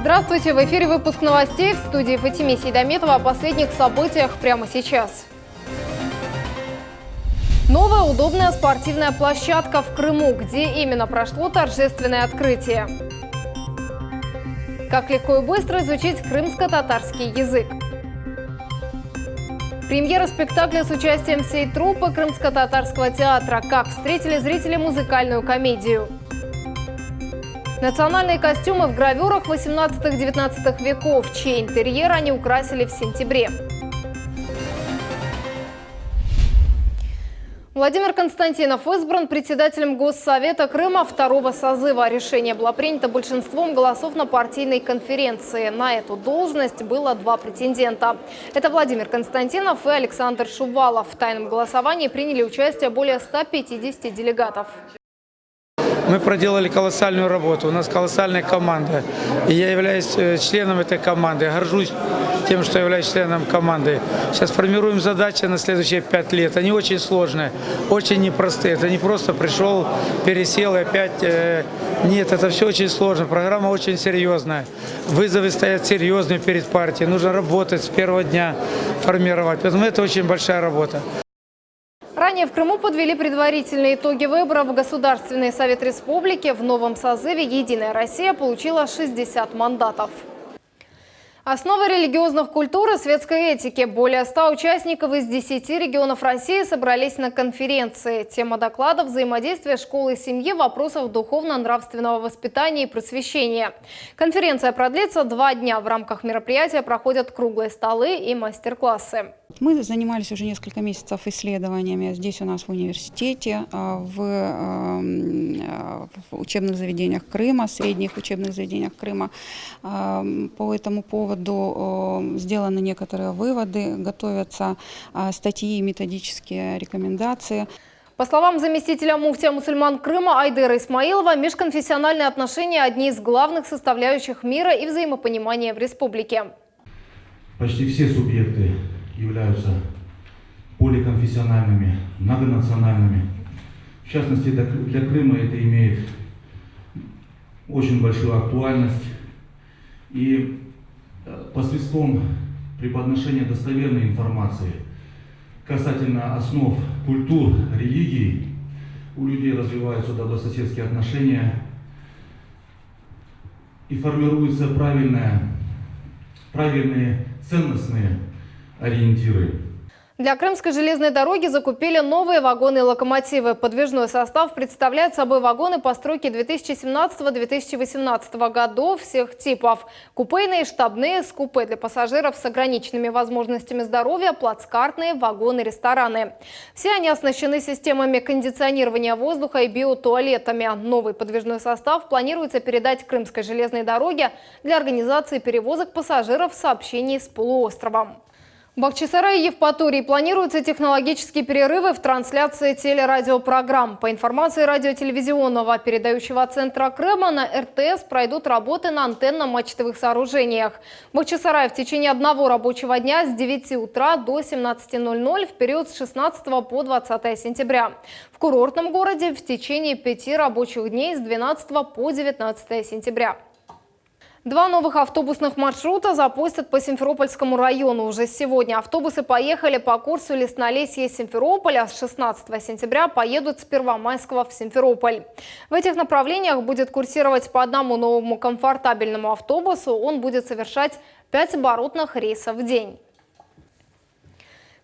Здравствуйте! В эфире выпуск новостей, в студии Фатиме Сейдометова о последних событиях прямо сейчас. Новая удобная спортивная площадка в Крыму, где именно прошло торжественное открытие. Как легко и быстро изучить крымско-татарский язык. Премьера спектакля с участием всей труппы Крымско-татарского театра. Как встретили зрители музыкальную комедию. Национальные костюмы в гравюрах 18-19 веков, чей интерьер они украсили в сентябре. Владимир Константинов избран председателем Госсовета Крыма второго созыва. Решение было принято большинством голосов на партийной конференции. На эту должность было два претендента. Это Владимир Константинов и Александр Шувалов. В тайном голосовании приняли участие более 150 делегатов. Мы проделали колоссальную работу, у нас колоссальная команда. И я являюсь членом этой команды, я горжусь тем, что являюсь членом команды. Сейчас формируем задачи на следующие 5 лет. Они очень сложные, очень непростые. Это не просто пришел, пересел и опять... Нет, это все очень сложно. Программа очень серьезная. Вызовы стоят серьезные перед партией. Нужно работать с первого дня, формировать. Поэтому это очень большая работа. Ранее в Крыму подвели предварительные итоги выборов в Государственный совет республики. В новом созыве «Единая Россия» получила 60 мандатов. Основы религиозных культур и светской этики. Более 100 участников из 10 регионов России собрались на конференции. Тема доклада – взаимодействие школы и семьи в вопросах духовно-нравственного воспитания и просвещения. Конференция продлится 2 дня. В рамках мероприятия проходят круглые столы и мастер-классы. Мы занимались уже несколько месяцев исследованиями здесь у нас в университете, в учебных заведениях Крыма, средних учебных заведениях Крыма. По этому поводу сделаны некоторые выводы, готовятся статьи и методические рекомендации. По словам заместителя муфтия мусульман Крыма Айдера Исмаилова, межконфессиональные отношения – одни из главных составляющих мира и взаимопонимания в республике. Почти все субъекты являются поликонфессиональными, многонациональными. В частности, для Крыма это имеет очень большую актуальность. И посредством преподношения достоверной информации касательно основ культур, религий, у людей развиваются добрососедские отношения и формируются правильные ценностные ориентиры. Для Крымской железной дороги закупили новые вагоны и локомотивы. Подвижной состав представляет собой вагоны постройки 2017-2018 годов всех типов. Купейные, штабные, с купе для пассажиров с ограниченными возможностями здоровья, плацкартные, вагоны-рестораны. Все они оснащены системами кондиционирования воздуха и биотуалетами. Новый подвижной состав планируется передать Крымской железной дороге для организации перевозок пассажиров в сообщении с полуостровом. В Бахчисарае и Евпатории планируются технологические перерывы в трансляции телерадиопрограмм. По информации радиотелевизионного передающего центра Крыма, на РТС пройдут работы на антенно-мачтовых сооружениях. В Бахчисарае в течение одного рабочего дня с 9 утра до 17:00 в период с 16 по 20 сентября. В курортном городе в течение 5 рабочих дней с 12 по 19 сентября. 2 новых автобусных маршрута запустят по Симферопольскому району. Уже сегодня автобусы поехали по курсу Леснолесье-Симферополь, а с 16 сентября поедут с Первомайского в Симферополь. В этих направлениях будет курсировать по одному новому комфортабельному автобусу. Он будет совершать 5 оборотных рейсов в день.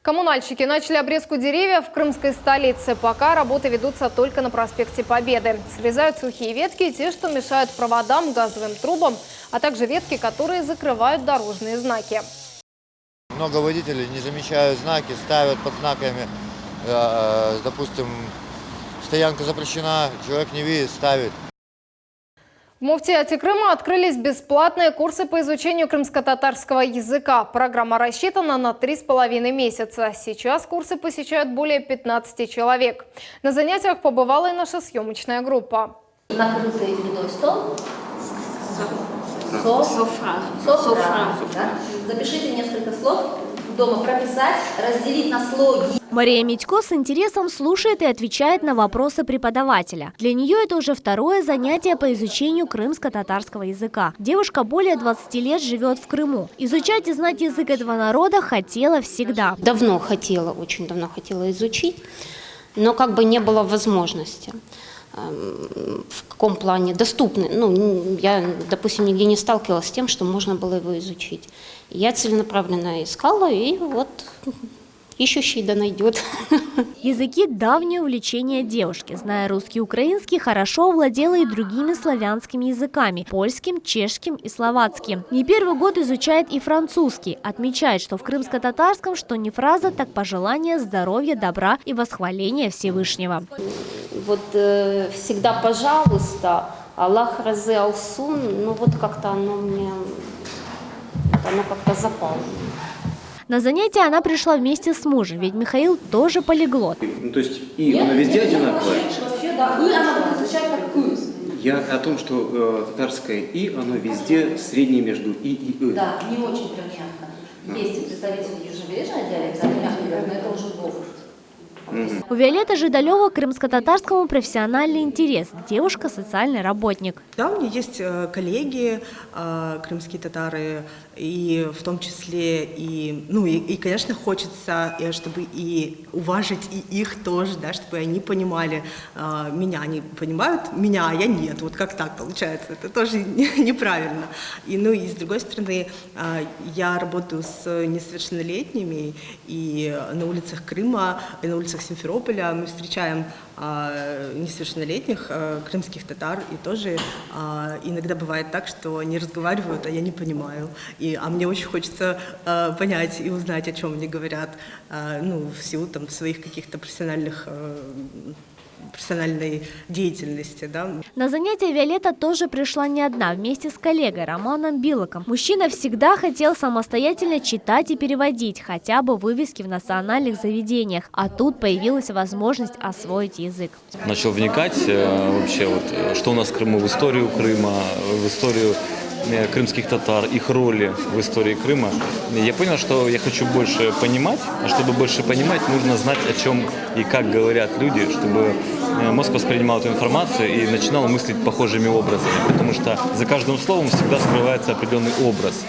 Коммунальщики начали обрезку деревьев в крымской столице. Пока работы ведутся только на проспекте Победы. Срезают сухие ветки, те, что мешают проводам, газовым трубам, а также ветки, которые закрывают дорожные знаки. Много водителей не замечают знаки, ставят под знаками, допустим, стоянка запрещена, человек не видит, ставит. В муфтиате Крыма открылись бесплатные курсы по изучению крымско-татарского языка. Программа рассчитана на 3,5 месяца. Сейчас курсы посещают более 15 человек. На занятиях побывала и наша съемочная группа. Накрытый льняной стол. Софра. Да? Запишите несколько слов. Дома прописать, разделить на слоги. Мария Митько с интересом слушает и отвечает на вопросы преподавателя. Для нее это уже второе занятие по изучению крымско-татарского языка. Девушка более 20 лет живет в Крыму. Изучать и знать язык этого народа хотела всегда. Давно хотела, очень давно хотела изучить, но как бы не было возможности. В каком плане доступны. Ну, я, допустим, нигде не сталкивалась с тем, что можно было его изучить. Я целенаправленно искала, и вот ищущий да найдет. Языки – давнее увлечение девушки. Зная русский и украинский, хорошо овладела и другими славянскими языками – польским, чешским и словацким. Не первый год изучает и французский. Отмечает, что в крымско-татарском что не фраза, так пожелание здоровья, добра и восхваления Всевышнего. Вот всегда пожалуйста, Аллах разы алсун, ну вот как-то оно как-то запало. На занятия она пришла вместе с мужем, ведь Михаил тоже полиглот. Ну, то есть и оно везде одинаковое? Вообще, да. И она будет изучать как «ы». Я о том, что татарское «и», оно везде среднее между «и» и «ы». Да, не очень прям мягко. Есть представители южнобережного диалекта, они мягко говорят, но это уже говорят. У Виолетты Жидалева к крымско-татарскому профессиональный интерес. Девушка – социальный работник. Да, у меня есть коллеги, крымские татары, и в том числе, и, конечно, хочется, чтобы и уважить и их тоже, да, чтобы они понимали меня. Они понимают меня, а я нет. Вот как так получается? Это тоже неправильно. И с другой стороны, я работаю с несовершеннолетними, и на улицах Крыма, и на улицах Симферополя мы встречаем несовершеннолетних крымских татар, и тоже иногда бывает так, что они разговаривают, а я не понимаю. А мне очень хочется понять и узнать, о чем они говорят, в силу своих каких-то профессиональной деятельности. Да. На занятия Виолетта тоже пришла не одна, вместе с коллегой Романом Билоком. Мужчина всегда хотел самостоятельно читать и переводить, хотя бы вывески в национальных заведениях. А тут появилась возможность освоить язык. Начал вникать вообще, что у нас в Крыму, в историю Крыма, в историю крымских татар, их роли в истории Крыма. Я понял, что я хочу больше понимать, а чтобы больше понимать, нужно знать, о чем и как говорят люди, чтобы мозг воспринимал эту информацию и начинал мыслить похожими образами, потому что за каждым словом всегда скрывается определенный образ.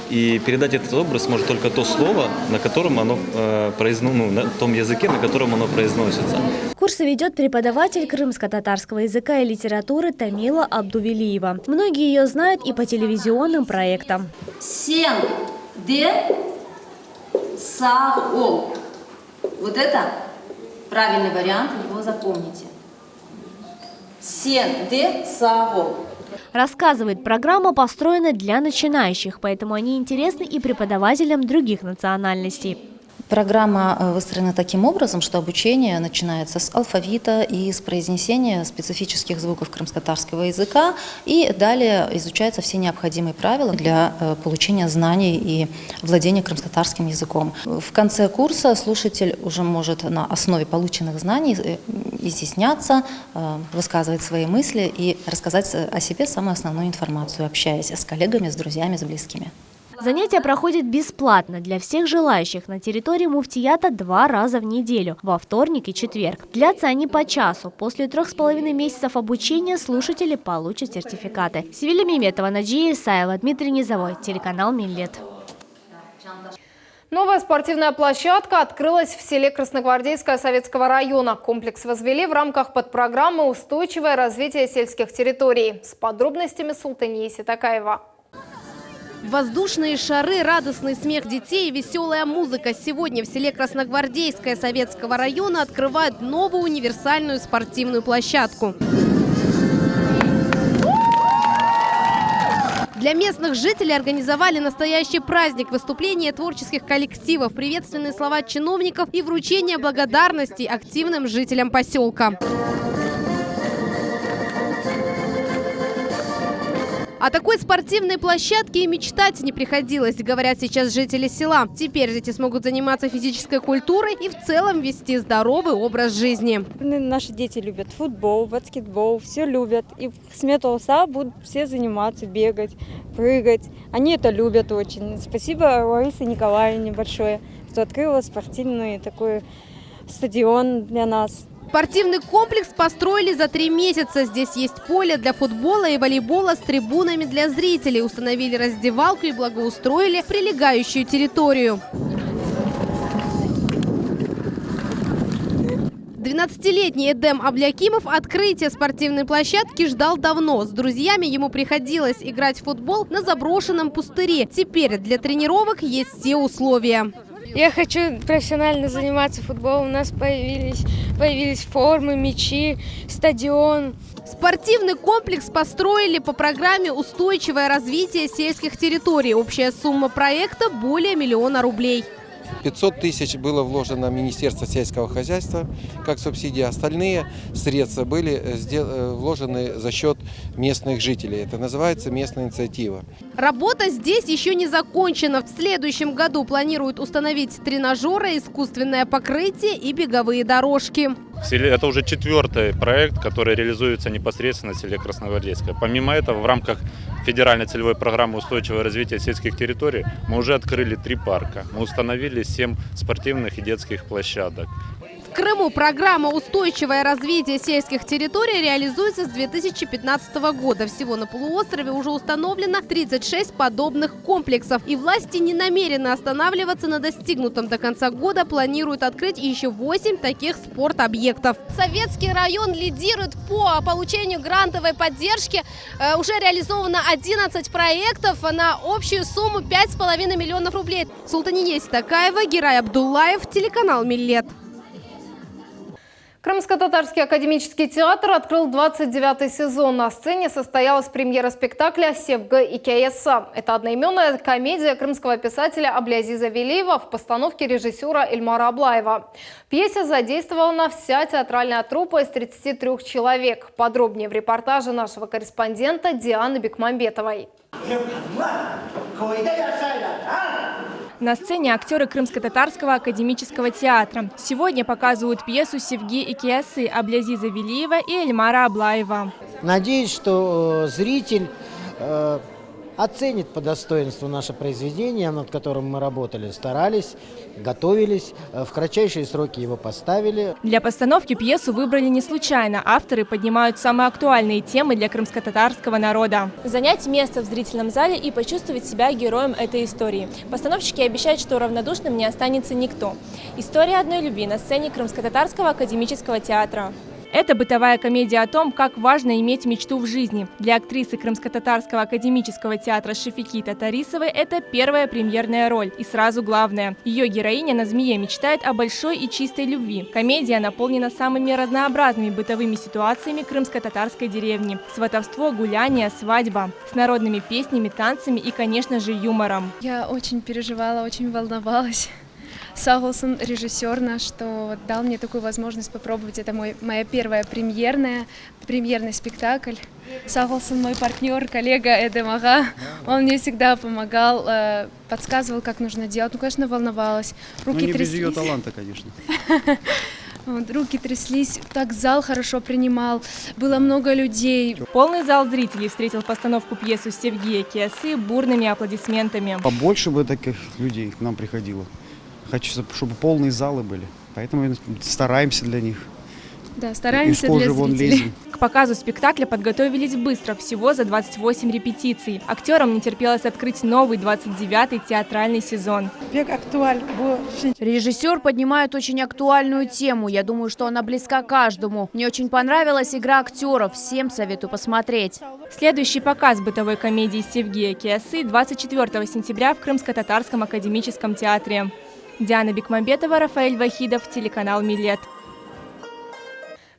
И передать этот образ может только то слово, на котором оно на том языке, на котором оно произносится. Курсы ведет преподаватель крымско-татарского языка и литературы Тамила Абдувелиева. Многие ее знают и по телевизионным проектам. Сен, де, са, ол. Вот это правильный вариант, его запомните. Сен, де, са, ол. Рассказывает, программа построена для начинающих, поэтому они интересны и преподавателям других национальностей. Программа выстроена таким образом, что обучение начинается с алфавита и с произнесения специфических звуков крымско-татарского языка, и далее изучаются все необходимые правила для получения знаний и владения крымско-татарским языком. В конце курса слушатель уже может на основе полученных знаний изъясняться, высказывать свои мысли и рассказать о себе самую основную информацию, общаясь с коллегами, с друзьями, с близкими. Занятия проходят бесплатно для всех желающих на территории муфтията 2 раза в неделю, во вторник и четверг. Длятся они по часу. После 3,5 месяцев обучения слушатели получат сертификаты. Севиля Меметова, Наджия Исаева, Дмитрий Низовой, телеканал Минлет. Новая спортивная площадка открылась в селе Красногвардейское Советского района. Комплекс возвели в рамках подпрограммы «Устойчивое развитие сельских территорий». С подробностями Султания Ситакаева. Воздушные шары, радостный смех детей и веселая музыка. Сегодня в селе Красногвардейское Советского района открывают новую универсальную спортивную площадку. Для местных жителей организовали настоящий праздник, выступления творческих коллективов, приветственные слова чиновников и вручение благодарностей активным жителям поселка. О такой спортивной площадке и мечтать не приходилось, говорят сейчас жители села. Теперь дети смогут заниматься физической культурой и в целом вести здоровый образ жизни. Наши дети любят футбол, баскетбол, все любят. И с металса будут все заниматься, бегать, прыгать. Они это любят очень. Спасибо Ларисе Николаевне большое, что открыла спортивный такой стадион для нас. Спортивный комплекс построили за 3 месяца. Здесь есть поле для футбола и волейбола с трибунами для зрителей. Установили раздевалку и благоустроили прилегающую территорию. 12-летний Эдем Аблякимов открытие спортивной площадки ждал давно. С друзьями ему приходилось играть в футбол на заброшенном пустыре. Теперь для тренировок есть все условия. Я хочу профессионально заниматься футболом. У нас появились формы, мячи, стадион. Спортивный комплекс построили по программе «Устойчивое развитие сельских территорий». Общая сумма проекта – более 1 миллиона рублей. 500 тысяч было вложено в Министерство сельского хозяйства как субсидии. Остальные средства были вложены за счет местных жителей. Это называется местная инициатива. Работа здесь еще не закончена. В следующем году планируют установить тренажеры, искусственное покрытие и беговые дорожки. Это уже 4-й проект, который реализуется непосредственно в селе Красногвардейское. Помимо этого, в рамках федеральной целевой программы устойчивого развития сельских территорий мы уже открыли 3 парка. Мы установили 7 спортивных и детских площадок. В Крыму программа «Устойчивое развитие сельских территорий» реализуется с 2015 года. Всего на полуострове уже установлено 36 подобных комплексов. И власти не намерены останавливаться на достигнутом. До конца года планируют открыть еще 8 таких спортобъектов. Советский район лидирует по получению грантовой поддержки. Уже реализовано 11 проектов на общую сумму 5,5 миллионов рублей. Султания Ситакаева, Герай Абдуллаев, телеканал «Миллет». Крымско-татарский академический театр открыл 29-й сезон. На сцене состоялась премьера спектакля «Севгы Икиясы». Это одноименная комедия крымского писателя Аблязиза Велиева в постановке режиссера Эльмара Аблаева. В пьесе задействована вся театральная труппа из 33 человек. Подробнее в репортаже нашего корреспондента Дианы Бекмамбетовой. На сцене актеры Крымско-татарского академического театра. Сегодня показывают пьесу «Севги Икиясы» Аблязиза Велиева и Эльмара Аблаева. Надеюсь, что зритель оценит по достоинству наше произведение, над которым мы работали, старались, готовились, в кратчайшие сроки его поставили. Для постановки пьесу выбрали не случайно. Авторы поднимают самые актуальные темы для крымско-татарского народа. Занять место в зрительном зале и почувствовать себя героем этой истории. Постановщики обещают, что равнодушным не останется никто. История одной любви на сцене Крымско-татарского академического театра. Это бытовая комедия о том, как важно иметь мечту в жизни. Для актрисы Крымско-татарского академического театра Шефики Татарисовой это первая премьерная роль. И сразу главное. Ее героиня на змее мечтает о большой и чистой любви. Комедия наполнена самыми разнообразными бытовыми ситуациями крымско-татарской деревни. Сватовство, гуляние, свадьба. С народными песнями, танцами и, конечно же, юмором. Я очень переживала, очень волновалась. Сагылсын режиссер наш, что дал мне такую возможность попробовать. Это моя первая премьерный спектакль. Сагылсын мой партнер, коллега Эдем Ага. Он мне всегда помогал, подсказывал, как нужно делать. Ну, конечно, волновалась. Руки не тряслись. без ее таланта, конечно. Вот, руки тряслись, так зал хорошо принимал, было много людей. Полный зал зрителей встретил постановку пьесы «Севги Икиясы» бурными аплодисментами. Побольше бы таких людей к нам приходило. Хочу, чтобы полные залы были, поэтому стараемся для них. Да, стараемся для зрителей. К показу спектакля подготовились быстро, всего за 28 репетиций. Актерам не терпелось открыть новый 29-й театральный сезон. Режиссер поднимает очень актуальную тему. Я думаю, что она близка каждому. Мне очень понравилась игра актеров. Всем советую посмотреть. Следующий показ бытовой комедии «Севги Икиясы» 24 сентября в Крымско-татарском академическом театре. Диана Бекмамбетова, Рафаэль Вахидов, телеканал «Миллет».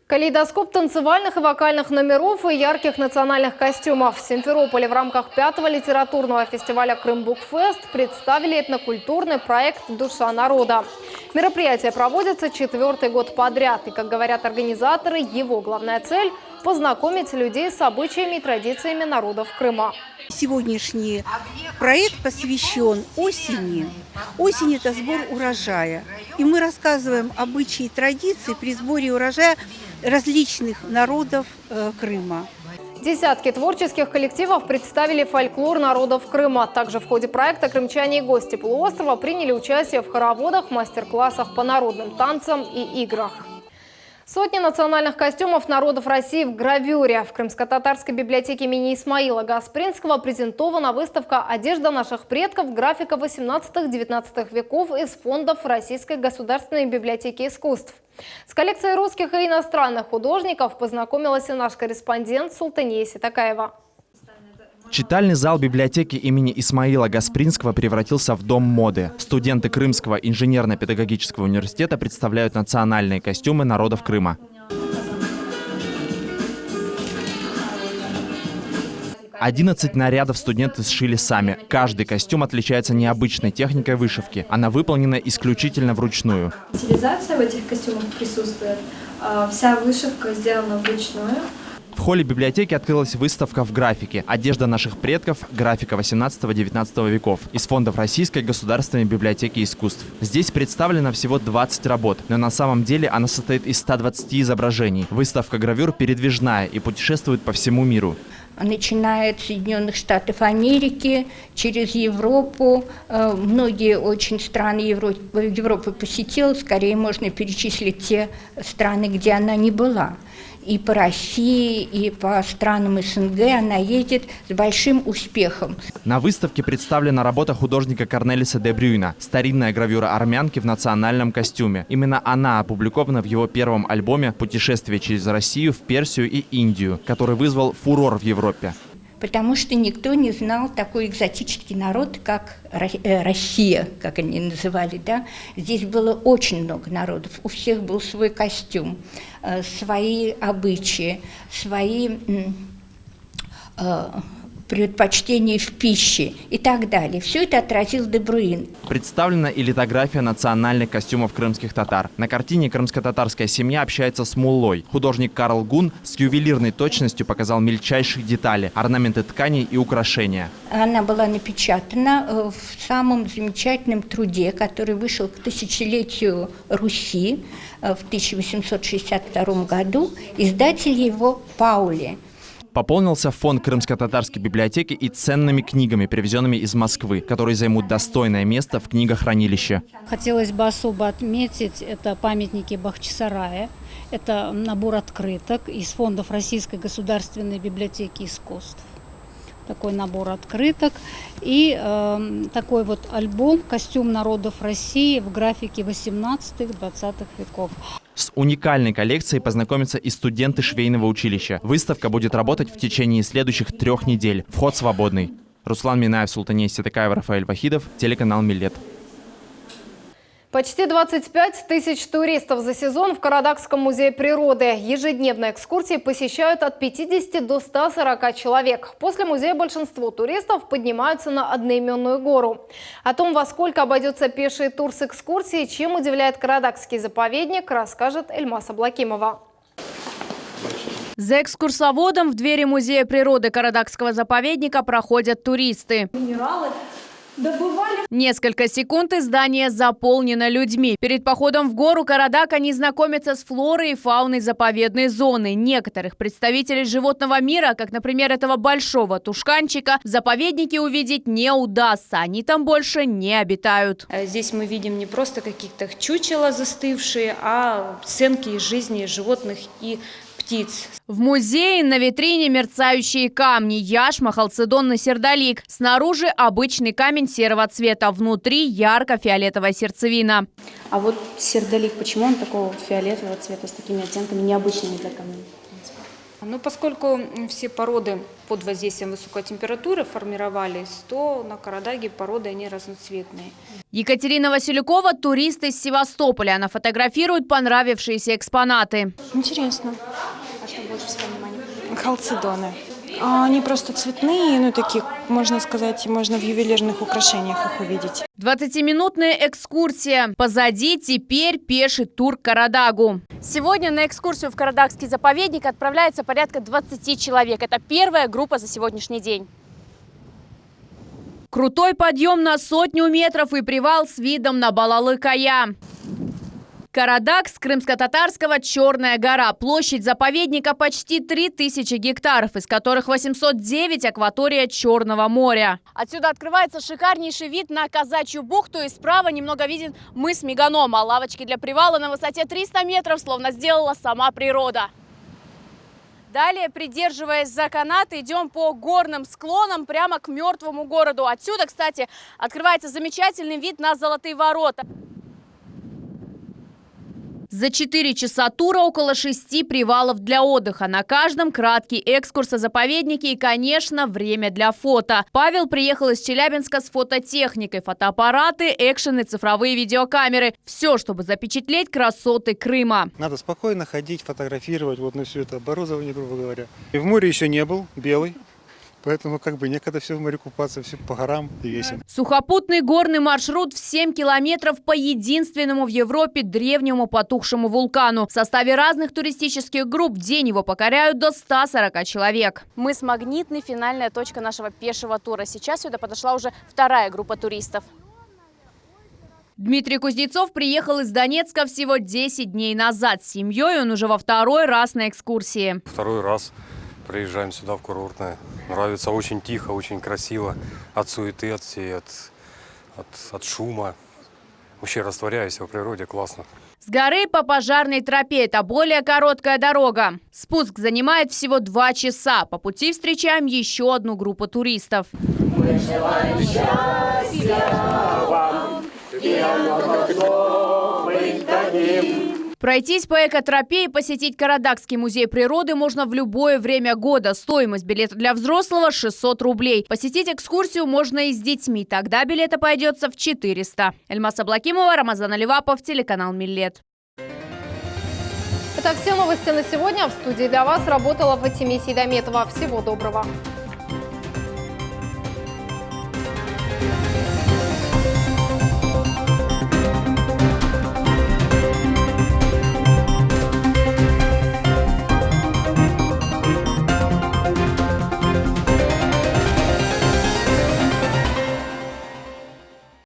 Калейдоскоп танцевальных и вокальных номеров и ярких национальных костюмов. В Симферополе в рамках 5-го литературного фестиваля «Крымбукфест» представили этнокультурный проект «Душа народа». Мероприятие проводится 4-й год подряд. И, как говорят организаторы, его главная цель – познакомить людей с обычаями и традициями народов Крыма. Сегодняшний проект посвящен осени. Осень – это сбор урожая. И мы рассказываем обычаи и традиции при сборе урожая различных народов Крыма. Десятки творческих коллективов представили фольклор народов Крыма. Также в ходе проекта крымчане и гости полуострова приняли участие в хороводах, мастер-классах по народным танцам и играх. Сотни национальных костюмов народов России в гравюре. В крымско-татарской библиотеке имени Исмаила Гаспринского презентована выставка «Одежда наших предков. Графика 18-19 веков» из фондов Российской государственной библиотеки искусств. С коллекцией русских и иностранных художников познакомилась и наш корреспондент Султания Ситакаева. Читальный зал библиотеки имени Исмаила Гаспринского превратился в дом моды. Студенты Крымского инженерно-педагогического университета представляют национальные костюмы народов Крыма. 11 нарядов студенты сшили сами. Каждый костюм отличается необычной техникой вышивки. Она выполнена исключительно вручную. Стилизация в этих костюмах присутствует. Вся вышивка сделана вручную. В холле библиотеки открылась выставка в графике «Одежда наших предков. Графика 18-19 веков» из фондов Российской государственной библиотеки искусств. Здесь представлено всего 20 работ, но на самом деле она состоит из 120 изображений. Выставка гравюр передвижная и путешествует по всему миру. Начиная от Соединенных Штатов Америки, через Европу. Многие очень страны Европы посетила, скорее можно перечислить те страны, где она не была. И по России, и по странам СНГ она едет с большим успехом. На выставке представлена работа художника Корнелиса де Брюйна «Старинная гравюра армянки в национальном костюме». Именно она опубликована в его первом альбоме «Путешествие через Россию в Персию и Индию», который вызвал фурор в Европе. Потому что никто не знал такой экзотический народ, как Россия, как они называли. Да? Здесь было очень много народов, у всех был свой костюм, свои обычаи, свои предпочтения в пище и так далее. Все это отразил де Брюйн. Представлена и литография национальных костюмов крымских татар. На картине крымско-татарская семья общается с муллой. Художник Карл Гун с ювелирной точностью показал мельчайшие детали, орнаменты тканей и украшения. Она была напечатана в самом замечательном труде, который вышел к тысячелетию Руси в 1862 году. Издатель его Паули. Пополнился фонд крымско-татарской библиотеки и ценными книгами, привезенными из Москвы, которые займут достойное место в книгохранилище. Хотелось бы особо отметить, это памятники Бахчисарая, это набор открыток из фондов Российской государственной библиотеки искусств. Такой набор открыток и такой вот альбом «Костюм народов России» в графике 18-20 веков. С уникальной коллекцией познакомятся и студенты швейного училища. Выставка будет работать в течение следующих 3 недель. Вход свободный. Руслан Минаев, Султания Ситакаева, Рафаэль Вахидов, телеканал Милет. Почти 25 тысяч туристов за сезон в Карадакском музее природы. Ежедневно экскурсии посещают от 50 до 140 человек. После музея большинство туристов поднимаются на одноименную гору. О том, во сколько обойдется пеший тур с экскурсией, чем удивляет Карадакский заповедник, расскажет Эльмас Аблакимова. За экскурсоводом в двери музея природы Карадакского заповедника проходят туристы. Несколько секунд и здание заполнено людьми. Перед походом в гору Карадак они знакомятся с флорой и фауной заповедной зоны. Некоторых представителей животного мира, как, например, этого большого тушканчика, в заповеднике увидеть не удастся. Они там больше не обитают. Здесь мы видим не просто каких-то чучела застывшие, а сценки из жизни животных и птиц. В музее на витрине мерцающие камни: яшма, халцедон, сердолик. Снаружи обычный камень серого цвета, внутри ярко-фиолетовая сердцевина. А вот сердолик, почему он такого фиолетового цвета с такими оттенками необычными для камней? Ну, поскольку все породы под воздействием высокой температуры формировались, то на Карадаге породы они разноцветные. Екатерина Василюкова – турист из Севастополя. Она фотографирует понравившиеся экспонаты. Интересно. А что больше всего внимания? Халцедоны. Они просто цветные, ну такие, можно сказать, можно в ювелирных украшениях их увидеть. 20-минутная экскурсия. Позади теперь пеший тур к Карадагу. Сегодня на экскурсию в Карадагский заповедник отправляется порядка 20 человек. Это первая группа за сегодняшний день. Крутой подъем на 100 метров и привал с видом на Балалы-Кая. Карадак с крымско-татарского «Черная гора». Площадь заповедника почти 3000 гектаров, из которых 809 – акватория Черного моря. Отсюда открывается шикарнейший вид на Казачью бухту, и справа немного виден мыс Меганом, а лавочки для привала на высоте 300 метров словно сделала сама природа. Далее, придерживаясь за канаты, идем по горным склонам прямо к мертвому городу. Отсюда, кстати, открывается замечательный вид на Золотые ворота. За 4 часа тура около 6 привалов для отдыха. На каждом краткий экскурс о заповеднике и, конечно, время для фото. Павел приехал из Челябинска с фототехникой. Фотоаппараты, экшены, цифровые видеокамеры. Все, чтобы запечатлеть красоты Крыма. Надо спокойно ходить, фотографировать вот на все это оборудование, грубо говоря. И в море еще не был, белый. Поэтому некогда все в море купаться, все по горам и весим. Сухопутный горный маршрут в 7 километров по единственному в Европе древнему потухшему вулкану. В составе разных туристических групп в день его покоряют до 140 человек. Мыс Магнитный – финальная точка нашего пешего тура. Сейчас сюда подошла уже вторая группа туристов. Дмитрий Кузнецов приехал из Донецка всего 10 дней назад. С семьей он уже во второй раз на экскурсии. Второй раз приезжаем сюда в курортное. Нравится, очень тихо, очень красиво. От суеты, от всей, от шума. Вообще растворяюсь в природе, классно. С горы по пожарной тропе. Это более короткая дорога. Спуск занимает всего 2 часа. По пути встречаем еще одну группу туристов. Мы желаем счастья вам, и оно должно быть таким. Пройтись по экотропе и посетить Карадакский музей природы можно в любое время года. Стоимость билета для взрослого – 600 рублей. Посетить экскурсию можно и с детьми. Тогда билет обойдется в 400. Эльмас Аблакимова, Рамазан Аливапов, телеканал Миллет. Это все новости на сегодня. В студии для вас работала Фатиме Сейдаметова. Всего доброго.